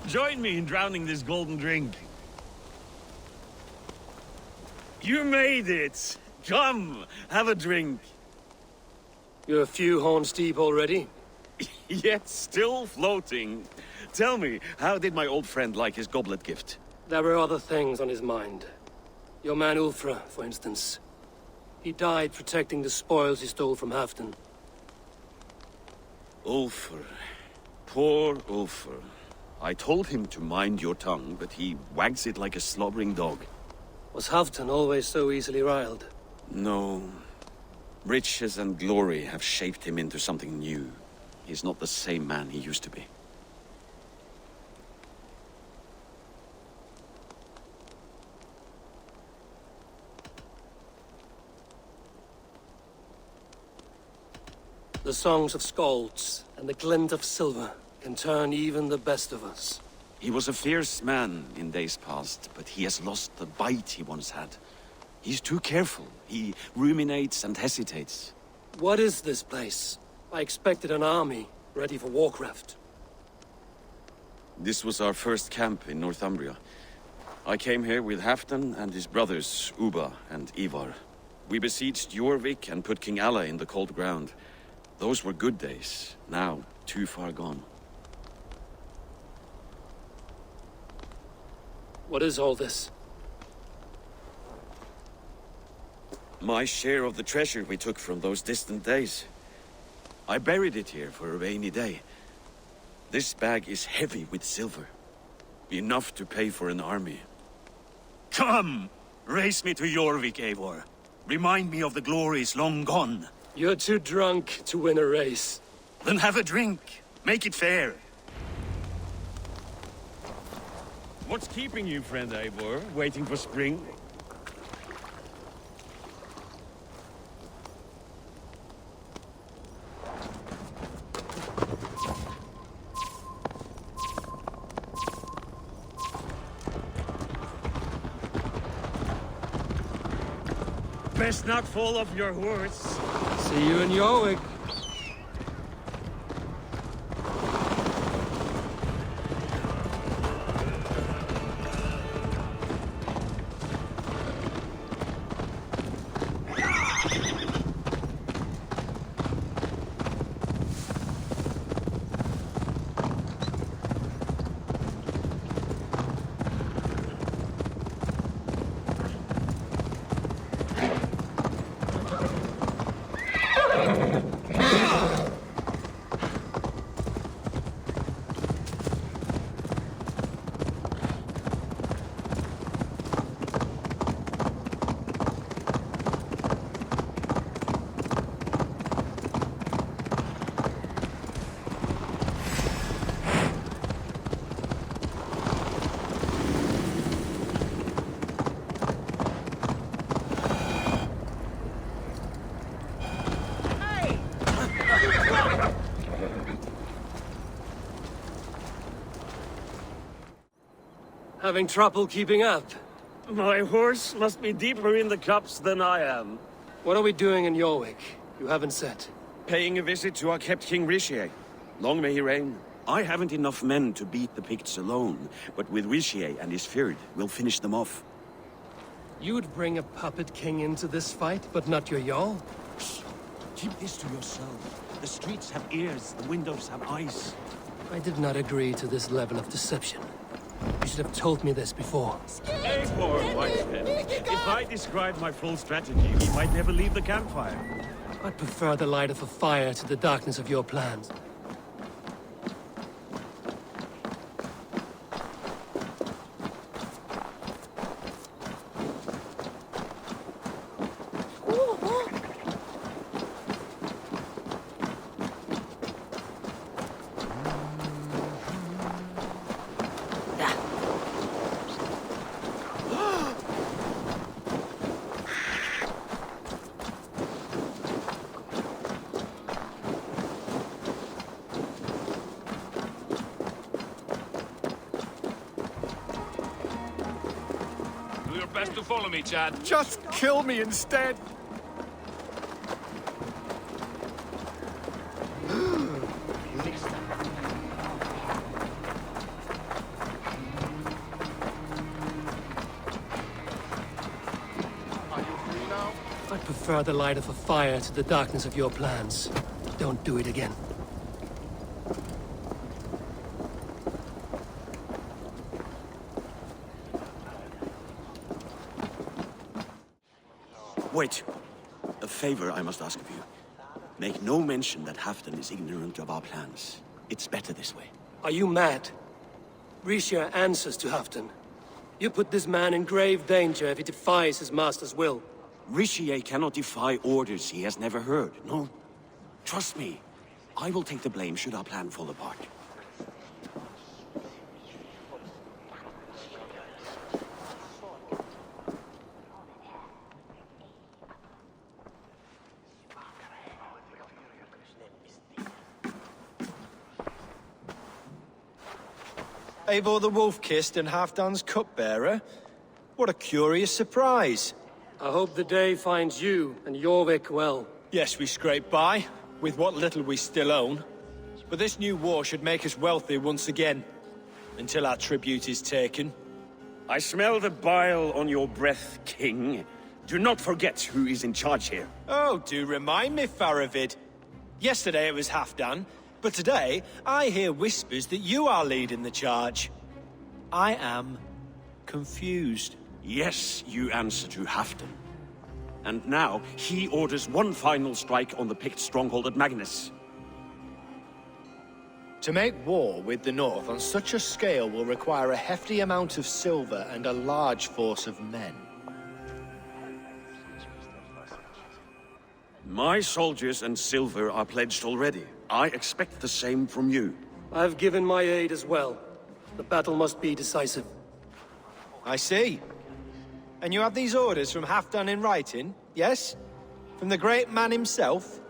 Join me in drowning this golden drink. You made it! Come, have a drink. You're a few horns deep already? Yet still floating. Tell me, how did my old friend like his goblet gift? There were other things on his mind. Your man Ulfra, for instance. He died protecting the spoils he stole from Halfdan. Ulfr. Poor Ulfr. I told him to mind your tongue, but he wags it like a slobbering dog. Was Halfdan always so easily riled? No. Riches and glory have shaped him into something new. He's not the same man he used to be. The songs of skalds and the glint of silver can turn even the best of us. He was a fierce man in days past, but he has lost the bite he once had. He's too careful. He ruminates and hesitates. What is this place? I expected an army, ready for warcraft. This was our first camp in Northumbria. I came here with Halfdan and his brothers, Ubba and Ivar. We besieged Jorvik and put King Alla in the cold ground. Those were good days, now too far gone. What is all this? My share of the treasure we took from those distant days. I buried it here for a rainy day. This bag is heavy with silver. Enough to pay for an army. Come! Race me to Jorvik, Eivor. Remind me of the glories long gone. You're too drunk to win a race. Then have a drink. Make it fair. What's keeping you, friend Eivor? Waiting for spring? Best not fall off your horse. See you in Jorvik. Having trouble keeping up? My horse must be deeper in the cups than I am. What are we doing in Jorvik? You haven't said. Paying a visit to our kept King Rishi. Long may he reign. I haven't enough men to beat the Picts alone, but with Rishi and his Fyrd, we'll finish them off. You would bring a puppet king into this fight, but not your Jarl? Keep this to yourself. The streets have ears, the windows have eyes. I did not agree to this level of deception. You should have told me this before. Eivor, wise men. If I described my full strategy, we might never leave the campfire. I'd prefer the light of a fire to the darkness of your plans. Best to follow me, Chad. Just kill me instead. prefer the light of a fire to the darkness of your plans. Don't do it again. Wait. A favor I must ask of you. Make no mention that Halfdan is ignorant of our plans. It's better this way. Are you mad? Rishia answers to Halfdan. You put this man in grave danger if he defies his master's will. Rishi cannot defy orders he has never heard, no? Trust me. I will take the blame should our plan fall apart. Eivor the Wolf-Kissed and Halfdan's cupbearer? What a curious surprise. I hope the day finds you and Jorvik well. Yes, we scrape by, with what little we still own. But this new war should make us wealthy once again, until our tribute is taken. I smell the bile on your breath, King. Do not forget who is in charge here. Oh, do remind me, Faravid. Yesterday it was Halfdan, but today I hear whispers that you are leading the charge. I am confused. Yes, you answer to Halfdan. And now, he orders one final strike on the Pict stronghold at Magnus. To make war with the North on such a scale will require a hefty amount of silver and a large force of men. My soldiers and silver are pledged already. I expect the same from you. I've given my aid as well. The battle must be decisive. I see. And you have these orders from Halfdan in writing, yes? From the great man himself?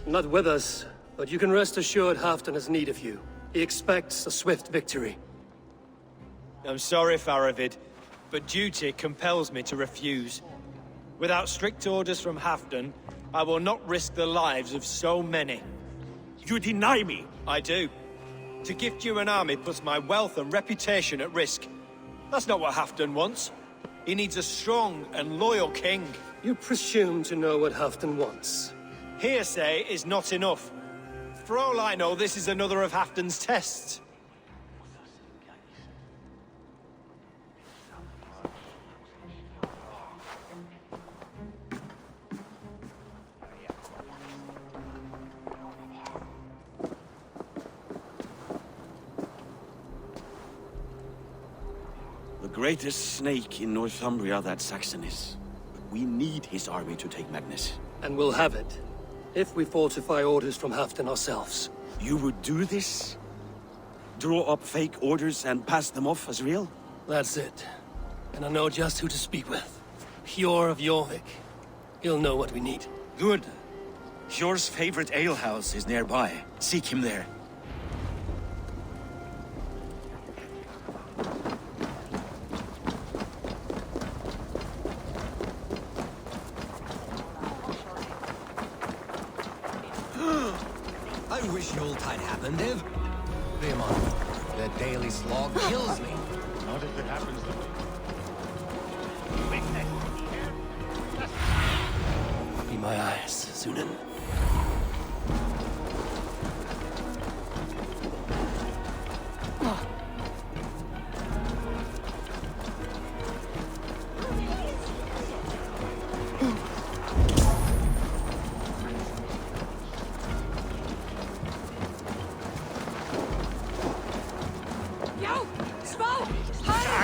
Not with us, but you can rest assured Halfdan has need of you. He expects a swift victory. I'm sorry, Faravid, but duty compels me to refuse. Without strict orders from Halfdan, I will not risk the lives of so many. You deny me! I do. To gift you an army puts my wealth and reputation at risk. That's not what Halfdan wants. He needs a strong and loyal king. You presume to know what Halfdan wants. Hearsay is not enough. For all I know, this is another of Halfdan's tests. The greatest snake in Northumbria that Saxon is. But we need his army to take Magnus. And we'll have it, if we falsify orders from Halfdan ourselves. You would do this? Draw up fake orders and pass them off as real? That's it. And I know just who to speak with. Hjor of Jorvik. He'll know what we need. Good. Hjor's favorite alehouse is nearby. Seek him there. I wish Yuletide happened, Ev. Veemon, the daily slog kills me. Not if it happens to me. Be my eyes, Sunan.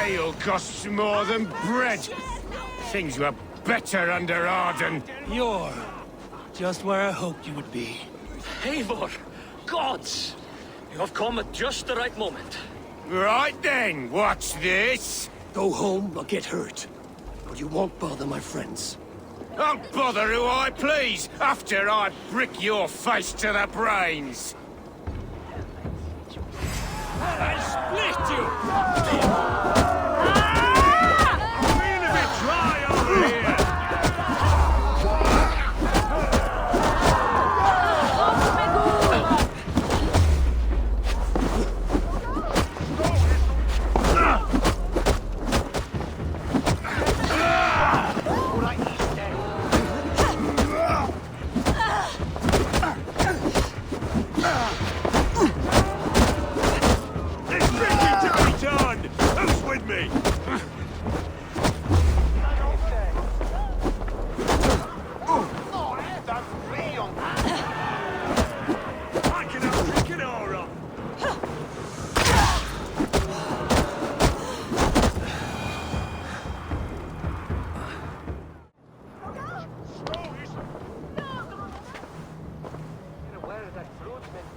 Ale costs more than bread. Things were better under Arden. You're just where I hoped you would be. Eivor! Gods! You have come at just the right moment. Right then, what's this? Go home or get hurt. But you won't bother my friends. I'll bother who I please, after I brick your face to the brains. I'll split you! Dry over here!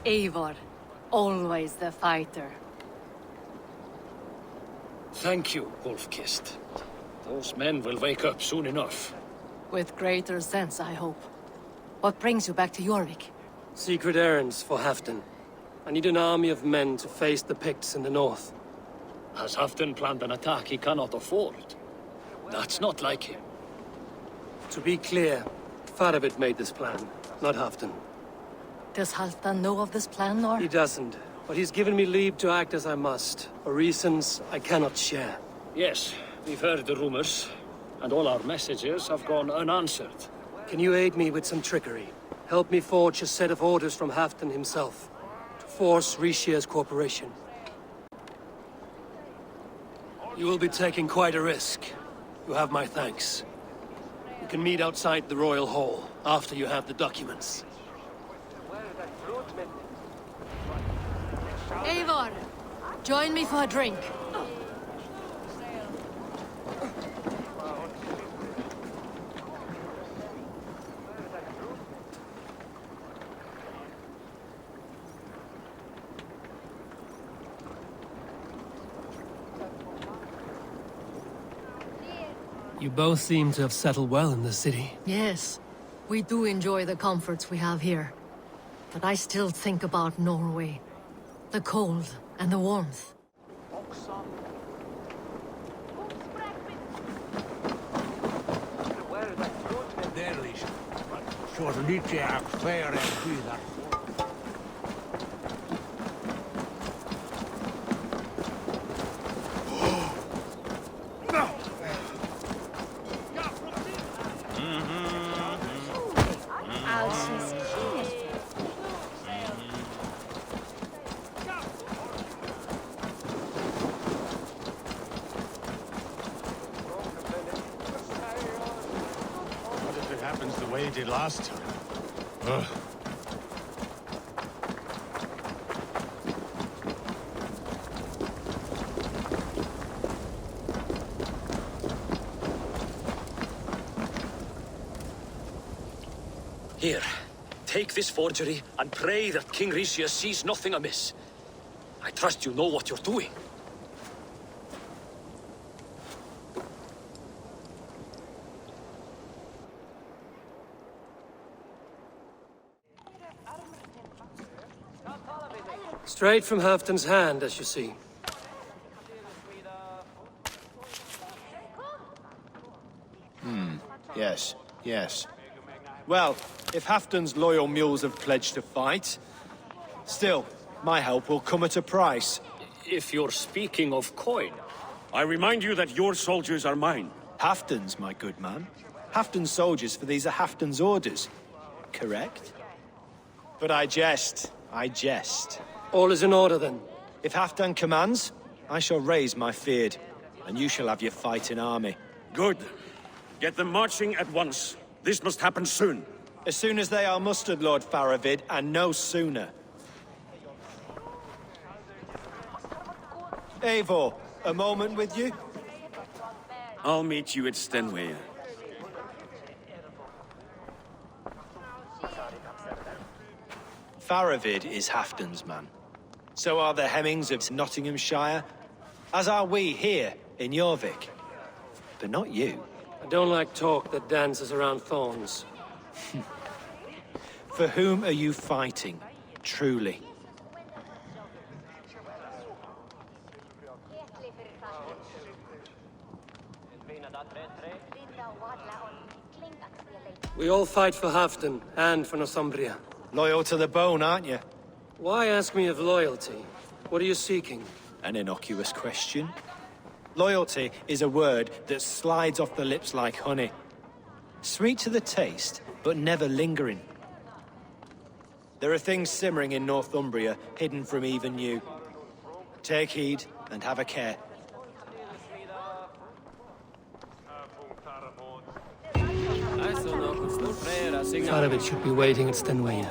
Eivor, always the fighter. Thank you, Wolf-Kissed. Those men will wake up soon enough. With greater sense, I hope. What brings you back to Jorvik? Secret errands for Halfdan. I need an army of men to face the Picts in the north. Has Halfdan planned an attack he cannot afford? That's not like him. To be clear, Faravid made this plan, not Halfdan. Does Halfdan know of this plan, or...? He doesn't, but he's given me leave to act as I must, for reasons I cannot share. Yes, we've heard the rumors, and all our messages have gone unanswered. Can you aid me with some trickery? Help me forge a set of orders from Halfdan himself, to force Rishia's cooperation. You will be taking quite a risk. You have my thanks. We can meet outside the Royal Hall, after you have the documents. Eivor, join me for a drink. You both seem to have settled well in the city. Yes, we do enjoy the comforts we have here. But I still think about Norway. The cold and the warmth. Happens the way it did last time. Ugh. Here, take this forgery and pray that King Rishia sees nothing amiss. I trust you know what you're doing. Straight from Halfdan's hand, as you see. Yes, yes. Well, if Halfdan's loyal mules have pledged to fight, still, my help will come at a price. If you're speaking of coin, I remind you that your soldiers are mine. Halfdan's, my good man. Halfdan's soldiers, for these are Halfdan's orders. Correct? But I jest. I jest. All is in order, then. If Halfdan commands, I shall raise my feared, and you shall have your fighting army. Good. Get them marching at once. This must happen soon. As soon as they are mustered, Lord Faravid, and no sooner. Eivor, a moment with you? I'll meet you at Stenway. Faravid is Halfdan's man. So are the Hemmings of Nottinghamshire, as are we here in Jorvik. But not you. I don't like talk that dances around thorns. For whom are you fighting, truly? We all fight for Halfdan and for Northumbria. Loyal to the bone, aren't you? Why ask me of loyalty? What are you seeking? An innocuous question. Loyalty is a word that slides off the lips like honey. Sweet to the taste, but never lingering. There are things simmering in Northumbria, hidden from even you. Take heed and have a care. Faravid should be waiting at Stenway.